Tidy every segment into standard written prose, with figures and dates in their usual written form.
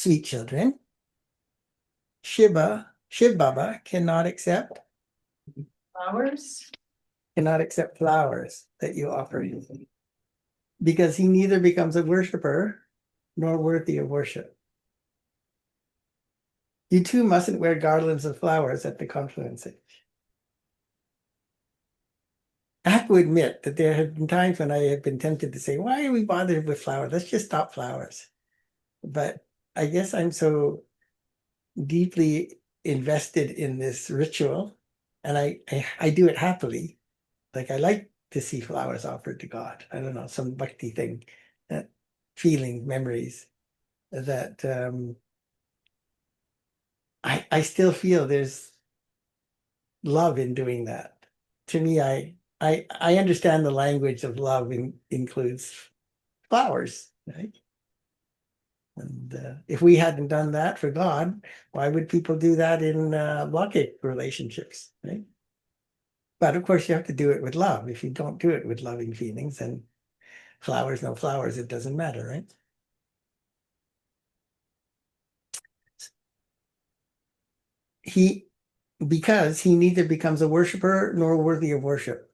Sweet children, Shiv Baba cannot accept Flowers? flowers that you offer him, because he neither becomes a worshiper nor worthy of worship. You too mustn't wear garlands of flowers at the confluence. I have to admit that there have been times when I have been tempted to say, why are we bothered with flowers? Let's just stop flowers. But I guess I'm so deeply invested in this ritual, and I do it happily. Like, I like to see flowers offered to God. I don't know, some bhakti thing, that feeling, memories that I still feel there's love in doing that. To me, I understand the language of love includes flowers, right? And if we hadn't done that for God, why would people do that in blockade relationships, right? But of course, you have to do it with love. If you don't do it with loving feelings, then flowers, no flowers, it doesn't matter, right? Because he neither becomes a worshiper nor worthy of worship.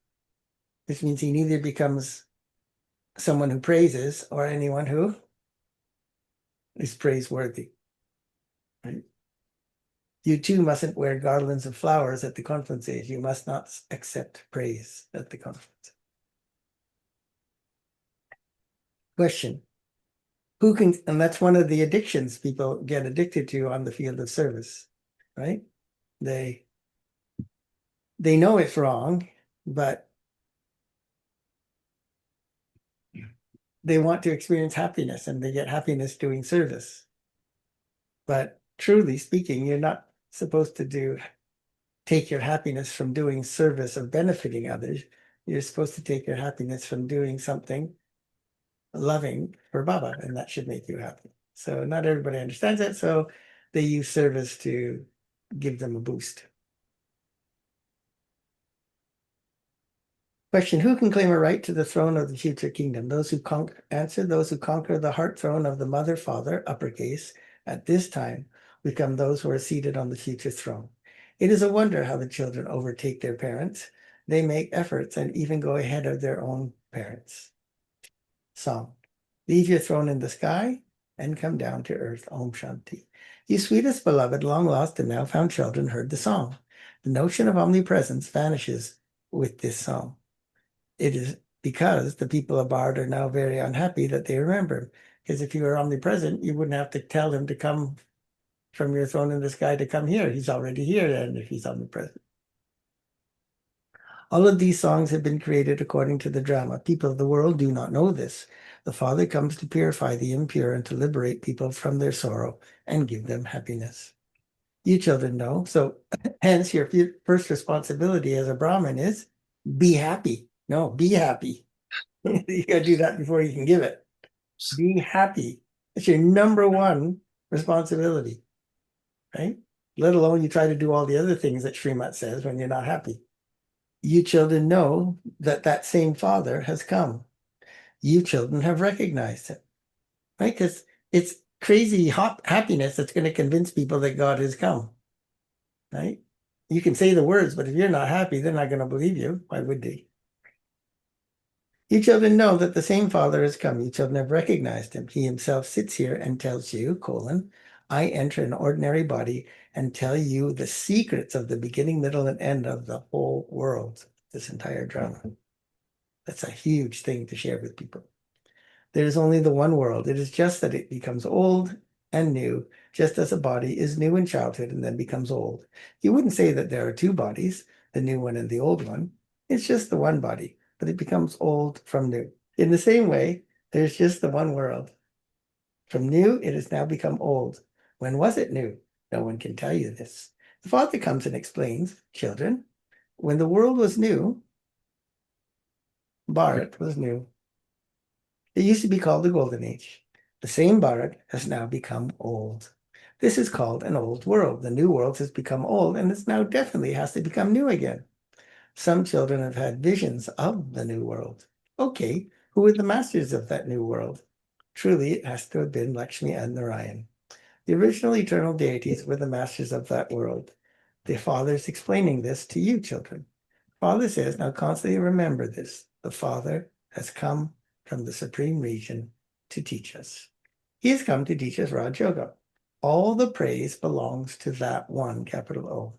This means he neither becomes someone who praises or anyone who is praiseworthy. Right? You too mustn't wear garlands of flowers at the conferences. You must not accept praise at the conference. Question. Who can, and that's one of the addictions people get addicted to on the field of service, right? They know it's wrong, but they want to experience happiness, and they get happiness doing service. But truly speaking, you're not supposed to take your happiness from doing service of benefiting others. You're supposed to take your happiness from doing something loving for Baba, and that should make you happy. So not everybody understands that, so they use service to give them a boost. Question, who can claim a right to the throne of the future kingdom? Those who answer, those who conquer the heart throne of the mother, father, uppercase, at this time, become those who are seated on the future throne. It is a wonder how the children overtake their parents. They make efforts and even go ahead of their own parents. Song. Leave your throne in the sky and come down to earth. Om Shanti. You sweetest beloved, long lost and now found children heard the song. The notion of omnipresence vanishes with this song. It is because the people of Bard are now very unhappy that they remember. Because if you were omnipresent, you wouldn't have to tell him to come from your throne in the sky to come here. He's already here, and if he's omnipresent. All of these songs have been created according to the drama. People of the world do not know this. The Father comes to purify the impure and to liberate people from their sorrow and give them happiness. You children know. So hence your first responsibility as a Brahmin is be happy. No, be happy. You got to do that before you can give it. Be happy. It's your number one responsibility, right? Let alone you try to do all the other things that Srimat says when you're not happy. You children know that that same Father has come. You children have recognized him, right? Because it's crazy happiness that's going to convince people that God has come, right? You can say the words, but if you're not happy, they're not going to believe you. Why would they? You children know that the same Father has come. You children have recognized him. He himself sits here and tells you, I enter an ordinary body and tell you the secrets of the beginning, middle, and end of the whole world, this entire drama. That's a huge thing to share with people. There is only the one world. It is just that it becomes old and new, just as a body is new in childhood and then becomes old. You wouldn't say that there are two bodies, the new one and the old one. It's just the one body, but it becomes old from new. In the same way, there's just the one world. From new, it has now become old. When was it new? No one can tell you this. The Father comes and explains, children, when the world was new, Bharat was new. It used to be called the Golden Age. The same Bharat has now become old. This is called an old world. The new world has become old, and it now definitely has to become new again. Some children have had visions of the new world. Okay, who were the masters of that new world? Truly, it has to have been Lakshmi and Narayan. The original eternal deities were the masters of that world. The Father is explaining this to you, children. Father says, now constantly remember this. The Father has come from the supreme region to teach us. He has come to teach us Raj Yoga. All the praise belongs to that one, capital O.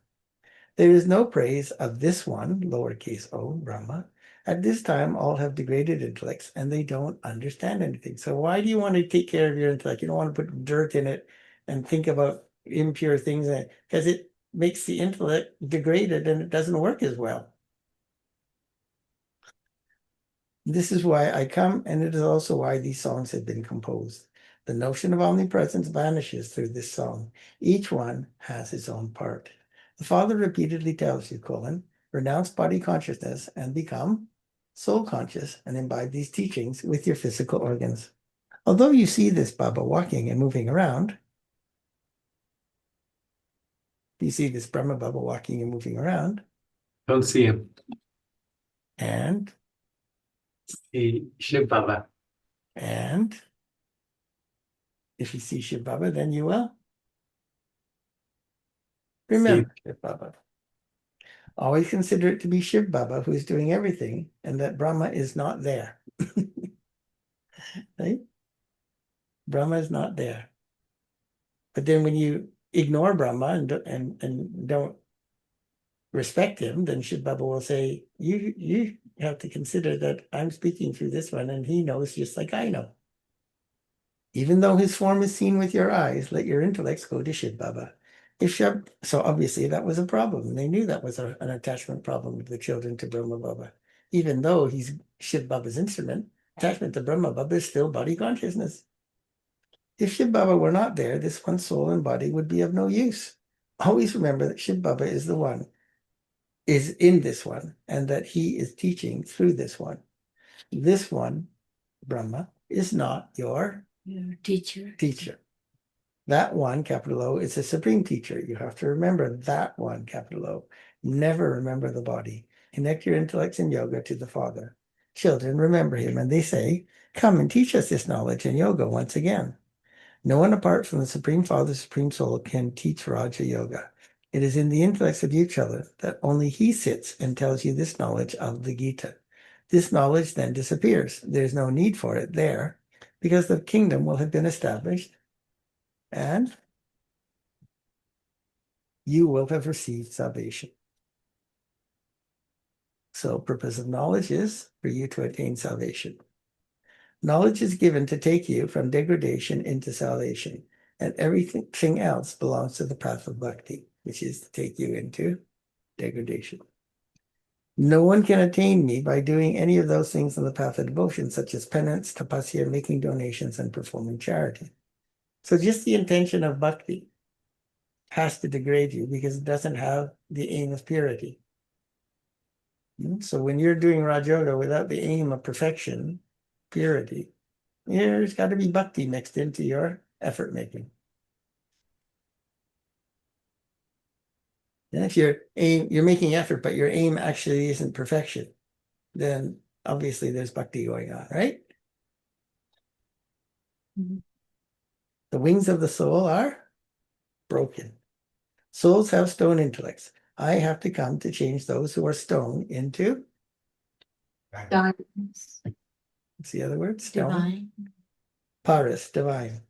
There is no praise of this one, lowercase o, Brahma. At this time, all have degraded intellects and they don't understand anything. So why do you want to take care of your intellect? You don't want to put dirt in it and think about impure things because it makes the intellect degraded and it doesn't work as well. This is why I come, and it is also why these songs have been composed. The notion of omnipresence vanishes through this song. Each one has its own part. The Father repeatedly tells you, renounce body consciousness and become soul conscious and imbibe these teachings with your physical organs. Although you see this Baba walking and moving around, you see this Brahma Baba walking and moving around. Don't see him. And? See Shiv Baba. And? If you see Shiv Baba, then you will remember Shiv Baba. Always consider it to be Shiv Baba who is doing everything and that Brahma is not there. Right? Brahma is not there. But then when you ignore Brahma and don't respect him, then Shiv Baba will say, you have to consider that I'm speaking through this one and he knows just like I know. Even though his form is seen with your eyes, let your intellects go to Shiv Baba. So obviously that was a problem. They knew that was an attachment problem of the children to Brahma Baba. Even though he's Shiv Baba's instrument, attachment to Brahma Baba is still body consciousness. If Shiv Baba were not there, this one soul and body would be of no use. Always remember that Shiv Baba is the one, is in this one, and that he is teaching through this one. This one, Brahma, is not your teacher. That one, capital O, is a supreme teacher. You have to remember that one, capital O. Never remember the body. Connect your intellects in yoga to the Father. Children remember him, and they say, come and teach us this knowledge in yoga once again. No one apart from the Supreme Father, Supreme Soul, can teach Raja Yoga. It is in the intellects of each other that only he sits and tells you this knowledge of the Gita. This knowledge then disappears. There's no need for it there because the kingdom will have been established and you will have received salvation. So purpose of knowledge is for you to attain salvation. Knowledge is given to take you from degradation into salvation, and everything else belongs to the path of bhakti, which is to take you into degradation. No one can attain me by doing any of those things in the path of devotion, such as penance, tapasya, making donations, and performing charity. So just the intention of bhakti has to degrade you because it doesn't have the aim of purity. So when you're doing Raj Yoga without the aim of perfection, purity, there's got to be bhakti mixed into your effort making. And if you're making effort, but your aim actually isn't perfection, then obviously there's bhakti going on, right? Mm-hmm. The wings of the soul are broken. Souls have stone intellects. I have to come to change those who are stone into Darkness. what's the other word? Stone. Divine. Paris, divine.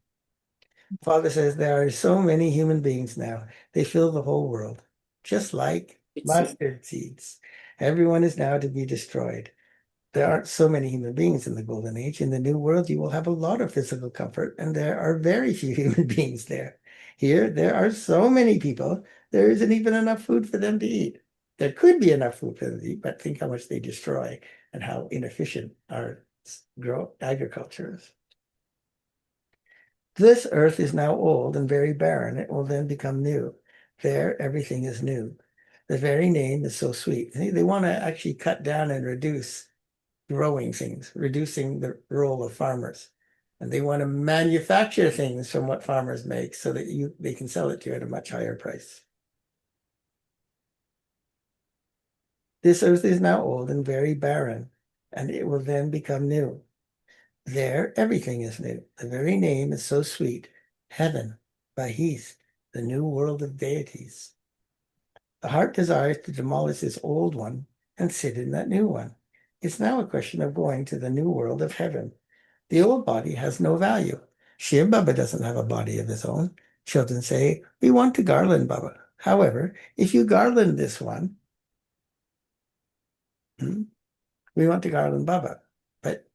Father says there are so many human beings now. They fill the whole world, just like mustard seeds. Everyone is now to be destroyed. There aren't so many human beings in the golden age. In the new world, you will have a lot of physical comfort, and there are very few human beings there. Here, there are so many people, there isn't even enough food for them to eat. There could be enough food for them to eat, but think how much they destroy and how inefficient our agriculture is. This earth is now old and very barren. It will then become new. There, everything is new. The very name is so sweet. They want to actually cut down and reduce growing things, reducing the role of farmers. And they want to manufacture things from what farmers make so that they can sell it to you at a much higher price. This earth is now old and very barren, and it will then become new. There, everything is new. The very name is so sweet. Heaven Bahis, the new world of deities. The heart desires to demolish this old one and sit in that new one. It's now a question of going to the new world of heaven. The old body has no value. Shiv Baba doesn't have a body of his own. Children say, we want to garland Baba. However, if you garland this one, we want to garland Baba, but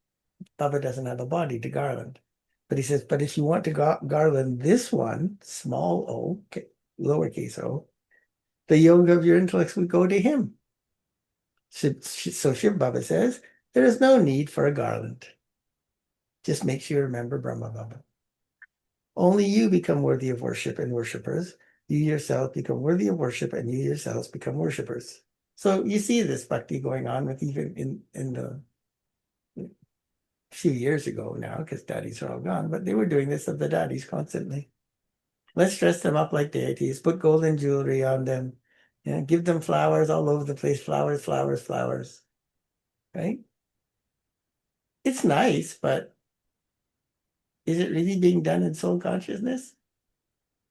Baba doesn't have a body to garland. But he says, but if you want to garland this one, small o, lowercase o, the yoga of your intellects would go to him. So Shiv Baba says, there is no need for a garland. Just makes you remember Brahma Baba. Only you become worthy of worship and worshippers. You yourself become worthy of worship and you yourselves become worshippers. So you see this bhakti going on with even in the few years ago now, because daddies are all gone, but they were doing this of the daddies constantly. Let's dress them up like deities, put golden jewelry on them, give them flowers all over the place, flowers, flowers, flowers, right? It's nice, but is it really being done in soul consciousness?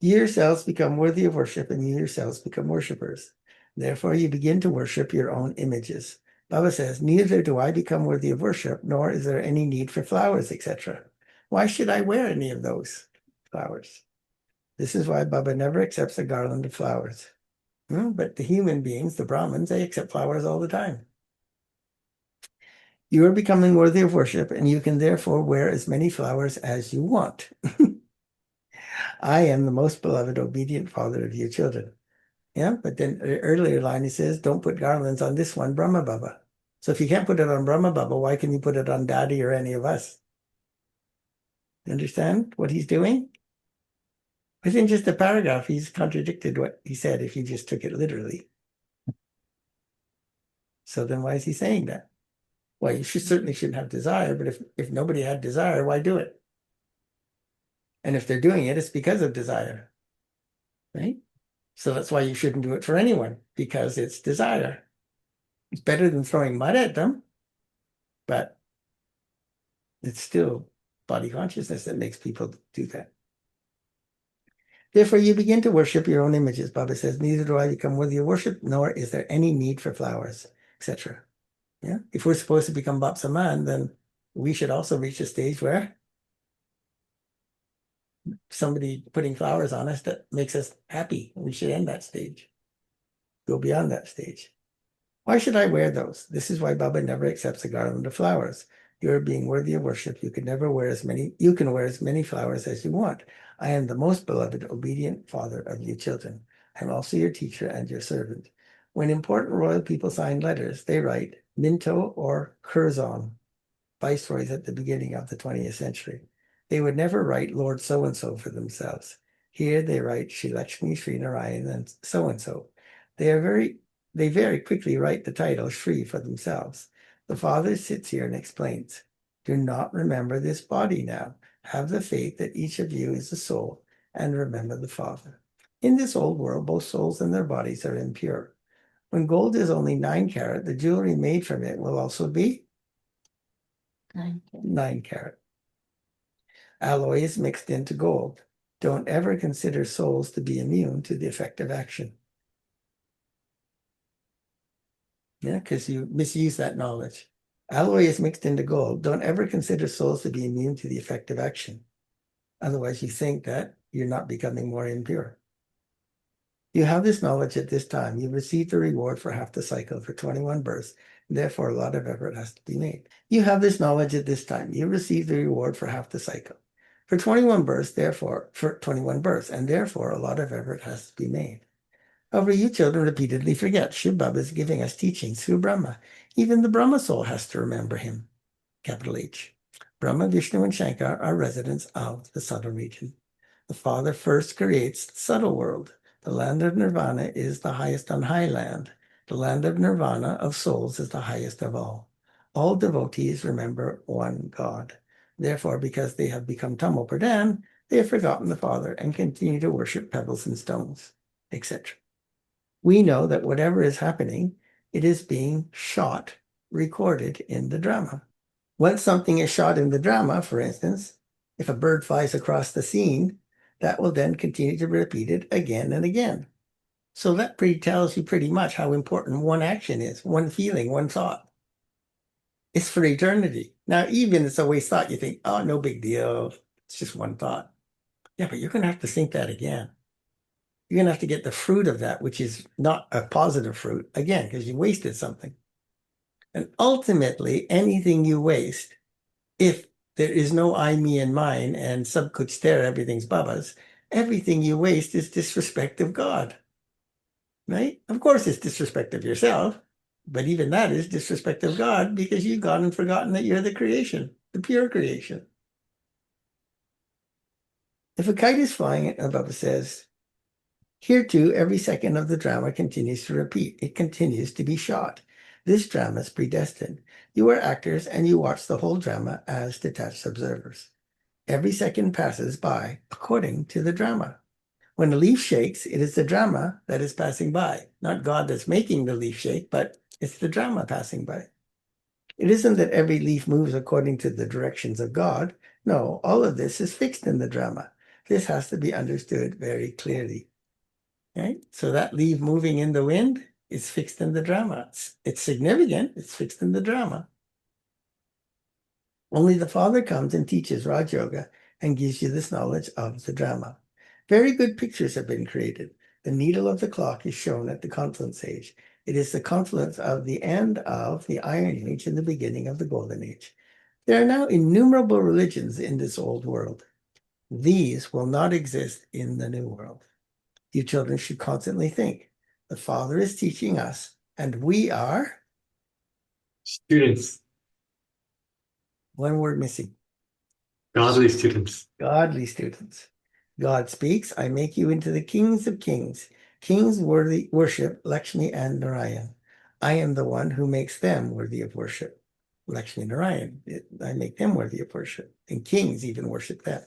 You yourselves become worthy of worship and you yourselves become worshippers. Therefore, you begin to worship your own images. Baba says, neither do I become worthy of worship, nor is there any need for flowers, etc. Why should I wear any of those flowers? This is why Baba never accepts a garland of flowers. But the human beings, the Brahmins, they accept flowers all the time. You are becoming worthy of worship, and you can therefore wear as many flowers as you want. I am the most beloved, obedient father of your children. Yeah, but then the earlier line he says, don't put garlands on this one, Brahma Baba. So if you can't put it on Brahma Baba, why can you put it on Daddy or any of us? You understand what he's doing? Within just a paragraph, he's contradicted what he said if you just took it literally. So then why is he saying that? Well, you certainly shouldn't have desire, but if nobody had desire, why do it? And if they're doing it, it's because of desire, right? So that's why you shouldn't do it for anyone, because it's desire. It's better than throwing mud at them, but it's still body consciousness that makes people do that. Therefore, you begin to worship your own images. Baba says, neither do I become worthy of worship, nor is there any need for flowers, etc. Yeah. If we're supposed to become Bapsaman, then we should also reach a stage where somebody putting flowers on us that makes us happy. We should end that stage. Go beyond that stage. Why should I wear those? This is why Baba never accepts a garland of flowers. You are being worthy of worship. You can wear as many flowers as you want. I am the most beloved, obedient father of you children. I am also your teacher and your servant. When important royal people sign letters, they write Minto or Curzon, viceroys at the beginning of the 20th century. They would never write Lord so-and-so for themselves. Here they write Shri Lakshmi, Shri Narayan, and so-and-so. They very quickly write the title Shri for themselves. The Father sits here and explains, do not remember this body now. Have the faith that each of you is a soul and remember the Father. In this old world, both souls and their bodies are impure. When gold is only 9 carat, the jewelry made from it will also be 9 carat. Alloy is mixed into gold. Don't ever consider souls to be immune to the effect of action. Yeah, because you misuse that knowledge. Alloy is mixed into gold. Don't ever consider souls to be immune to the effect of action. Otherwise, you think that you're not becoming more impure. You have this knowledge at this time. You've received the reward for half the cycle for 21 births. Therefore, a lot of effort has to be made. You have this knowledge at this time. You received the reward for half the cycle. For 21 births, and therefore a lot of effort has to be made. However, you children repeatedly forget. Shiv Baba is giving us teachings through Brahma. Even the Brahma soul has to remember him. Capital H. Brahma, Vishnu, and Shankar are residents of the subtle region. The Father first creates the subtle world. The land of nirvana is the highest on high land. The land of nirvana of souls is the highest of all. All devotees remember one God. Therefore, because they have become Tamo Pradhan, they have forgotten the Father and continue to worship pebbles and stones, etc. We know that whatever is happening, it is being shot, recorded in the drama. Once something is shot in the drama, for instance, if a bird flies across the scene, that will then continue to be repeated again and again. So that tells you pretty much how important one action is, one feeling, one thought. It's for eternity. Now, even it's a waste thought, you think, oh, no big deal. It's just one thought. Yeah, but you're going to have to think that again. You're going to have to get the fruit of that, which is not a positive fruit, again, because you wasted something. And ultimately, anything you waste, if there is no I, me, and mine, and sub could stare, everything's Baba's, everything you waste is disrespect of God. Right? Of course, it's disrespect of yourself, but even that is disrespect of God because you've gone and forgotten that you're the creation, the pure creation. If a kite is flying, Baba says, here too, every second of the drama continues to repeat. It continues to be shot. This drama is predestined. You are actors and you watch the whole drama as detached observers. Every second passes by according to the drama. When a leaf shakes, it is the drama that is passing by, not God that's making the leaf shake, but it's the drama passing by. It isn't that every leaf moves according to the directions of God. No, all of this is fixed in the drama. This has to be understood very clearly. Right? So that leaf moving in the wind is fixed in the drama. It's significant, it's fixed in the drama. Only the Father comes and teaches Raj Yoga and gives you this knowledge of the drama. Very good pictures have been created. The needle of the clock is shown at the confluence age. It is the confluence of the end of the Iron Age and the beginning of the Golden Age. There are now innumerable religions in this old world. These will not exist in the new world. You children should constantly think, the Father is teaching us, and we are, Students, one word missing, godly students. godly students. God speaks, I make you into the kings of kings. Kings worthy worship Lakshmi and Narayan. I am the one who makes them worthy of worship. Lakshmi and Narayan, I make them worthy of worship. And kings even worship them.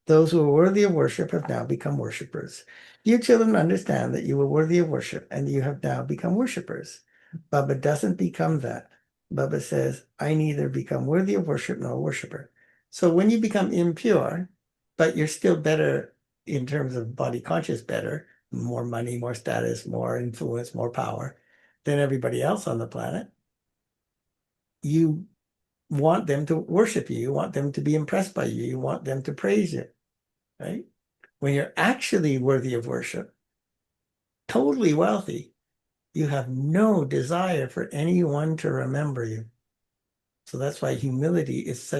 Those who are worthy of worship have now become worshipers. You children understand that you were worthy of worship and you have now become worshipers. Baba doesn't become that. Baba says, I neither become worthy of worship nor worshiper. So when you become impure, but you're still better in terms of body conscious, better, more money, more status, more influence, more power than everybody else on the planet, you want them to worship you. You want them to be impressed by you. You want them to praise you, right? When you're actually worthy of worship, totally wealthy, you have no desire for anyone to remember you. So that's why humility is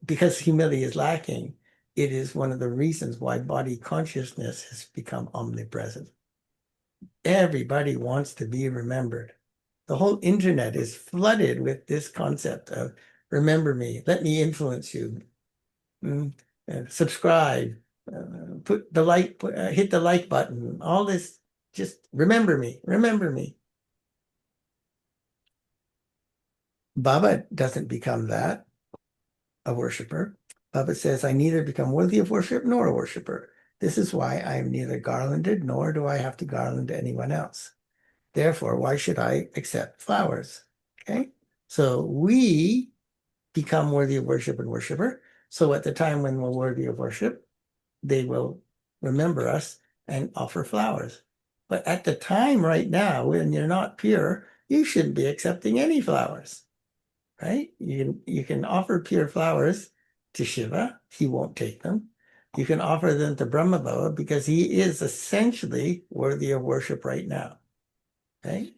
because humility is lacking, it is one of the reasons why body consciousness has become omnipresent. Everybody wants to be remembered. The whole internet is flooded with this concept of remember me, let me influence you, subscribe, hit the like button, all this, just remember me, remember me. Baba doesn't become that, a worshiper. Baba says, I neither become worthy of worship nor a worshiper. This is why I am neither garlanded nor do I have to garland anyone else. Therefore, why should I accept flowers? Okay, so we become worthy of worship and worshiper. So at the time when we're worthy of worship, they will remember us and offer flowers. But at the time right now, when you're not pure, you shouldn't be accepting any flowers, right? You can offer pure flowers to Shiva. He won't take them. You can offer them to Brahma Baba because he is essentially worthy of worship right now, right?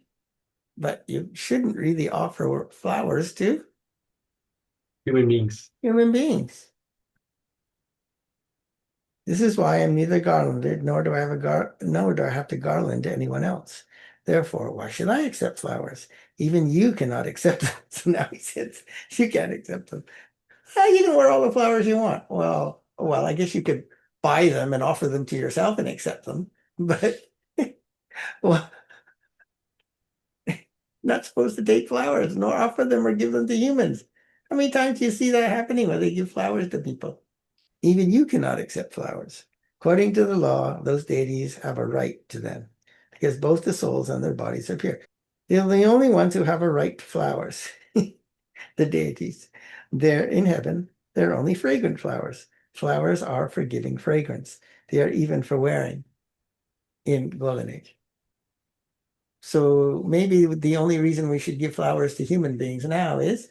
But you shouldn't really offer flowers to Human beings. human beings. This is why I'm neither garlanded, nor do I have to garland to anyone else. Therefore, why should I accept flowers? Even you cannot accept them. So now he says, you can't accept them. You can wear all the flowers you want. Well, I guess you could buy them and offer them to yourself and accept them. But well, not supposed to take flowers, nor offer them or give them to humans. How many times do you see that happening where they give flowers to people? Even you cannot accept flowers. According to the law, those deities have a right to them because both the souls and their bodies are pure. They're the only ones who have a right to flowers, the deities. They're in heaven. They're only fragrant flowers. Flowers are for giving fragrance. They are even for wearing in Golden Age. So maybe the only reason we should give flowers to human beings now is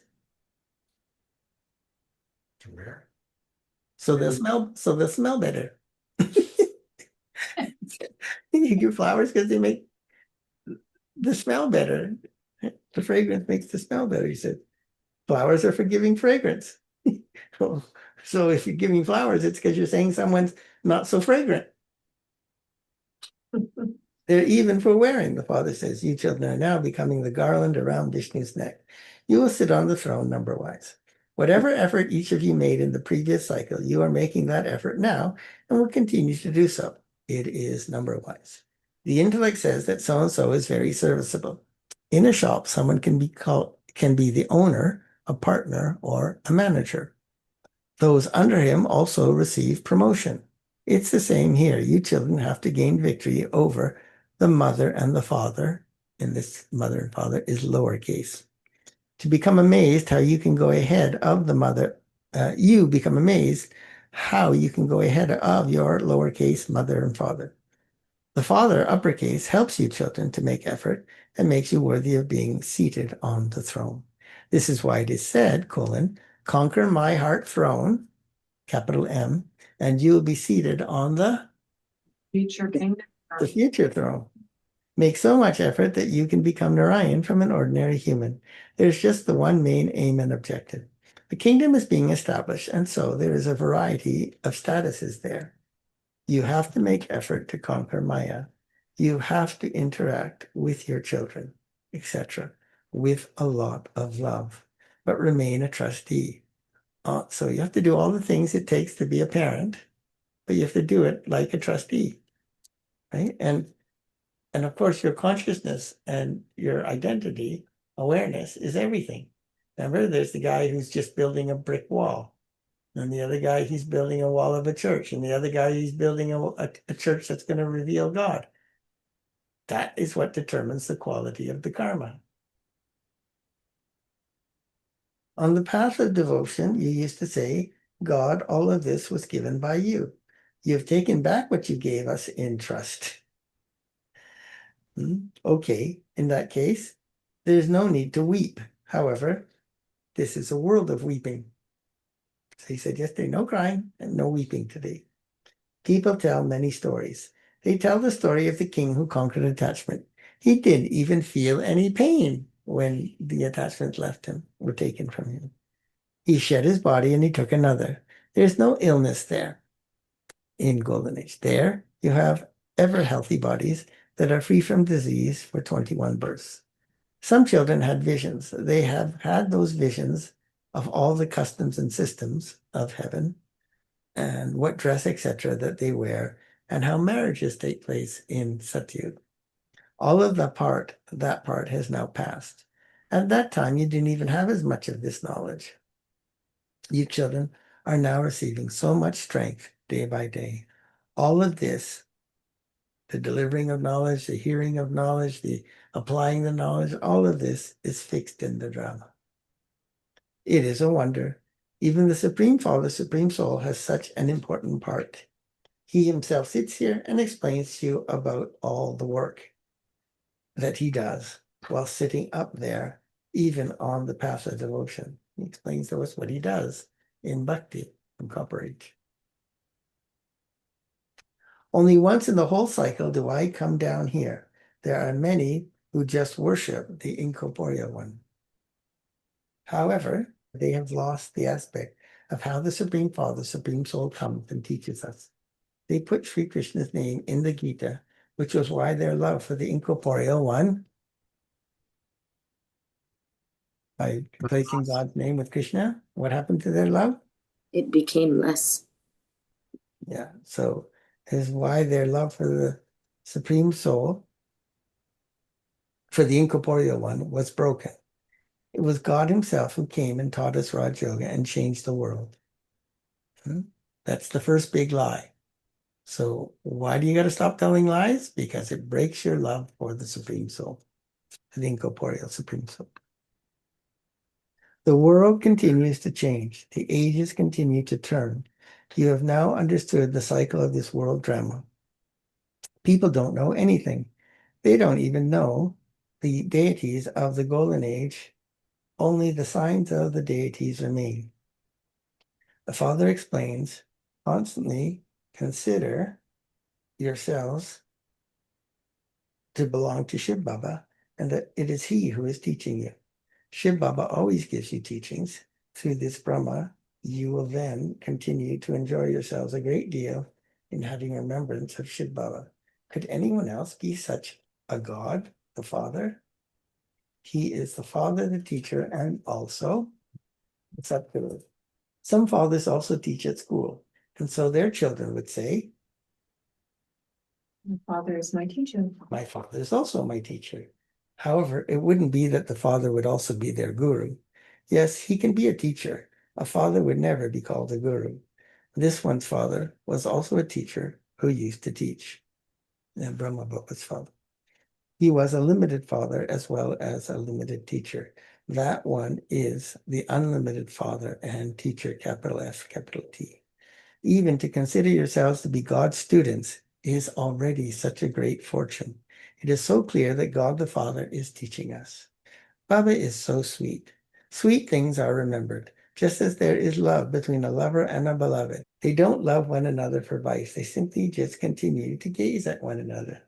To wear. so they'll smell better. You give flowers because they make the smell better. The fragrance makes the smell better. He said, flowers are for giving fragrance. So if you're giving flowers, it's because you're saying someone's not so fragrant. They're even for wearing, the father says. You children are now becoming the garland around Vishnu's neck. You will sit on the throne number-wise. Whatever effort each of you made in the previous cycle, you are making that effort now and will continue to do so. It is number-wise. The intellect says that so-and-so is very serviceable. In a shop, someone can be the owner, a partner, or a manager. Those under him also receive promotion. It's the same here. You children have to gain victory over the mother and the father. And this mother and father is lowercase. To become amazed how you can go ahead of the mother, you become amazed how you can go ahead of your lowercase mother and father. The father, uppercase, helps you children to make effort and makes you worthy of being seated on the throne. This is why it is said, conquer my heart throne, capital M, and you will be seated on the Future kingdom. future throne. Make so much effort that you can become Narayan from an ordinary human. There's just the one main aim and objective. The kingdom is being established, and so there is a variety of statuses there. You have to make effort to conquer Maya. You have to interact with your children, etc., with a lot of love, but remain a trustee. So you have to do all the things it takes to be a parent, but you have to do it like a trustee, right? And of course, your consciousness and your identity awareness is everything. Remember, there's the guy who's just building a brick wall, and the other guy, he's building a wall of a church, and the other guy, he's building a church that's going to reveal God. That is what determines the quality of the karma. On the path of devotion, you used to say, God, all of this was given by you. You have taken back what you gave us in trust. Okay, in that case, there's no need to weep. However, this is a world of weeping. So he said yesterday, no crying and no weeping today. People tell many stories. They tell the story of the king who conquered attachment. He didn't even feel any pain when the attachment left him or taken from him. He shed his body and he took another. There's no illness there in Golden Age. There you have ever healthy bodies that are free from disease for 21 births. Some children had visions. They have had those visions of all the customs and systems of heaven and what dress, etc., that they wear and how marriages take place in Satyug. All of that part has now passed. At that time, you didn't even have as much of this knowledge. You children are now receiving so much strength day by day. All of this, the delivering of knowledge, the hearing of knowledge, the applying the knowledge, all of this is fixed in the drama. It is a wonder. Even the Supreme Father, Supreme Soul, has such an important part. He himself sits here and explains to you about all the work that he does while sitting up there, even on the path of devotion. He explains to us what he does in Bhakti from Copper Age. Only once in the whole cycle do I come down here. There are many who just worship the incorporeal one. However, they have lost the aspect of how the Supreme Father, Supreme Soul comes and teaches us. They put Sri Krishna's name in the Gita, which was why their love for the incorporeal one, by replacing God's name with Krishna, what happened to their love? It became less. Yeah, so is why their love for the Supreme Soul, for the incorporeal one, was broken. It was God himself who came and taught us Raj Yoga and changed the world. That's the first big lie. So why do you got to stop telling lies? Because it breaks your love for the Supreme Soul, the incorporeal Supreme Soul. The world continues to change. The ages continue to turn. You have now understood the cycle of this world drama. People don't know anything. They don't even know the deities of the Golden Age. Only the signs of the deities remain. The Father explains, constantly consider yourselves to belong to Shiv Baba, and that it is he who is teaching you. Shiv Baba always gives you teachings. Through this Brahma, you will then continue to enjoy yourselves a great deal in having remembrance of Shiv Baba. Could anyone else be such a God, the Father? He is the Father, the teacher, and also the Satguru. Some fathers also teach at school, and so their children would say, My father is my teacher. my father is also my teacher. However, it wouldn't be that the father would also be their guru. Yes, he can be a teacher. A father would never be called a guru. This one's father was also a teacher who used to teach. And Brahma Baba's father. He was a limited father as well as a limited teacher. That one is the unlimited father and teacher, capital F, capital T. Even to consider yourselves to be God's students is already such a great fortune. It is so clear that God the Father is teaching us. Baba is so sweet. Sweet things are remembered, just as there is love between a lover and a beloved. They don't love one another for vice. They simply just continue to gaze at one another.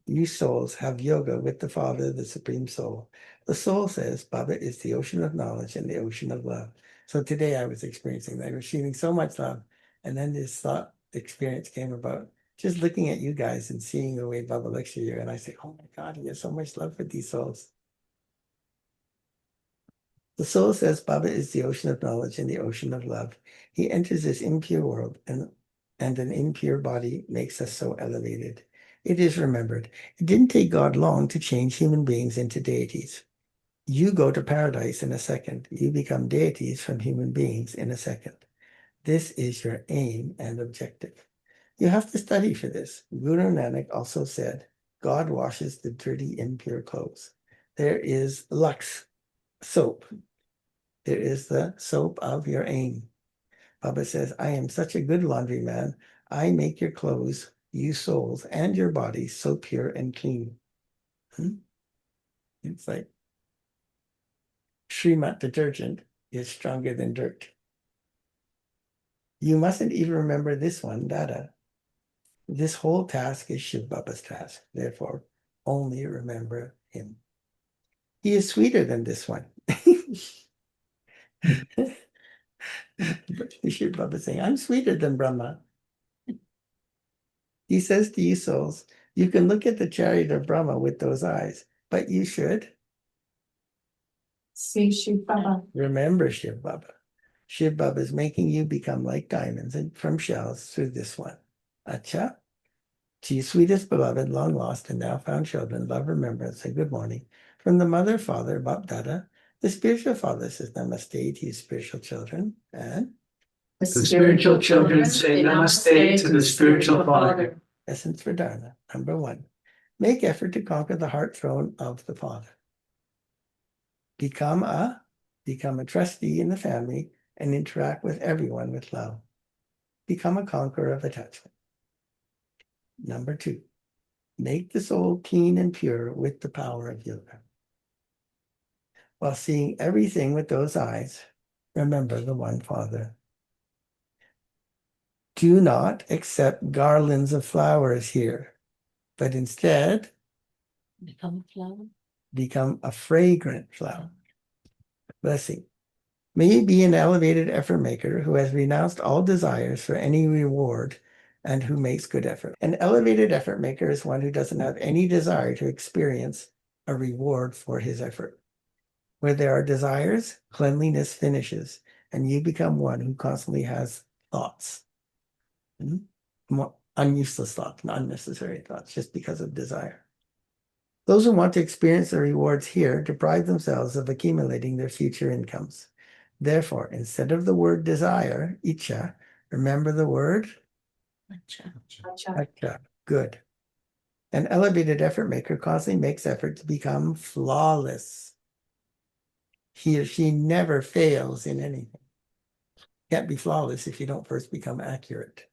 You souls have yoga with the Father, the Supreme Soul. The soul says Baba is the ocean of knowledge and the ocean of love. So today I was experiencing that. I was feeling so much love. And then this thought experience came about just looking at you guys and seeing the way Baba looks at you. And I say, oh my God, he has so much love for these souls. The soul says Baba is the ocean of knowledge and the ocean of love. He enters this impure world and an impure body makes us so elevated. It is remembered. It didn't take God long to change human beings into deities. You go to paradise in a second. You become deities from human beings in a second. This is your aim and objective. You have to study for this. Guru Nanak also said, God washes the dirty, impure clothes. There is Lux soap. There is the soap of your aim. Baba says, I am such a good laundryman. I make your clothes, you souls, and your bodies so pure and clean. It's like Shrimat detergent is stronger than dirt. You mustn't even remember this one, Dada. This whole task is Shiv Baba's task. Therefore, only remember him. He is sweeter than this one. Shiv Baba saying, I'm sweeter than Brahma. He says to you souls, you can look at the chariot of Brahma with those eyes, but you should Say Shiv Baba. remember Shiv Baba. Shiv Baba is making you become like diamonds and from shells through this one. Acha. To you sweetest beloved, long lost and now found children, love, remembrance, and good morning. From the mother, father, Bap Dada, the spiritual father says namaste to you spiritual children. And The spiritual children say namaste to the spiritual father. essence for Dharma. Number 1. Make effort to conquer the heart throne of the Father. Become a trustee in the family and interact with everyone with love. Become a conqueror of attachment. Number 2. Make the soul clean and pure with the power of yoga. While seeing everything with those eyes, remember the one Father. Do not accept garlands of flowers here, but instead Become a flower. become a fragrant flower. Blessing. May you be an elevated effort maker who has renounced all desires for any reward and who makes good effort. An elevated effort maker is one who doesn't have any desire to experience a reward for his effort. Where there are desires, cleanliness finishes, and you become one who constantly has thoughts. More unuseless thoughts, not unnecessary thoughts, just because of desire. Those who want to experience the rewards here deprive themselves of accumulating their future incomes. Therefore, instead of the word desire, icha, remember the word Acha. acha, good. An elevated effort maker constantly makes effort to become flawless. He or she never fails in anything. can't be flawless if you don't first become accurate.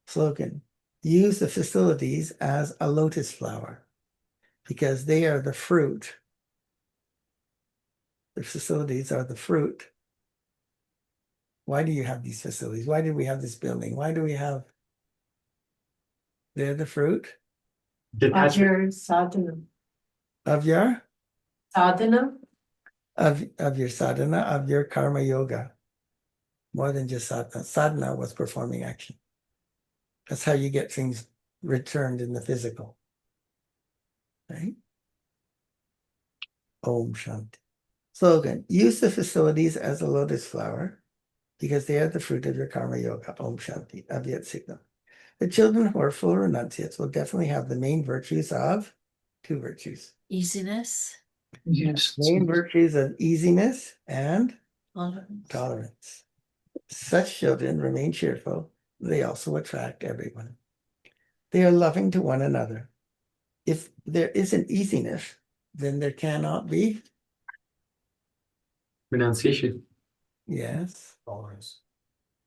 Slogan: use the facilities as a lotus flower because they are the fruit. The facilities are the fruit. Why do you have these facilities? Why do we have this building? Why do we have? They're the fruit Of Detachment. your sadhana. of your Sadhana? of your sadhana, of your karma yoga. More than just sadhana. Sadhana was performing action. That's how you get things returned in the physical. Right? Om Shanti. Slogan: use the facilities as a lotus flower because they are the fruit of your karma yoga. Om Shanti. Avyat Signal. The children who are full renunciates will definitely have the main virtues of two virtues. Easiness, Yes. Main virtues of easiness and tolerance. tolerance. Such children remain cheerful. They also attract everyone. They are loving to one another. If there isn't easiness, then there cannot be, Renunciation. yes, Tolerance.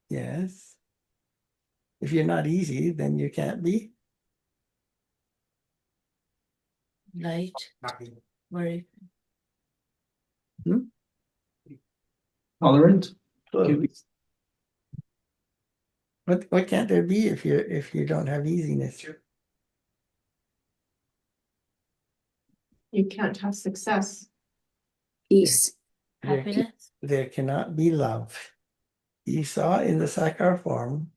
yes. If you're not easy, then you can't be. Light, worry. Tolerant. Closed. What can't there be if you don't have easiness? You can't have success. Peace, There, happiness. there cannot be love. You saw in the Sakar form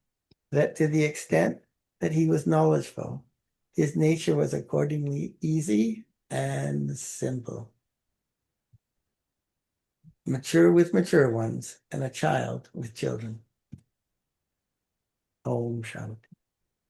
that to the extent that he was knowledgeful, his nature was accordingly easy and simple. Mature with mature ones and a child with children. Om Shanti.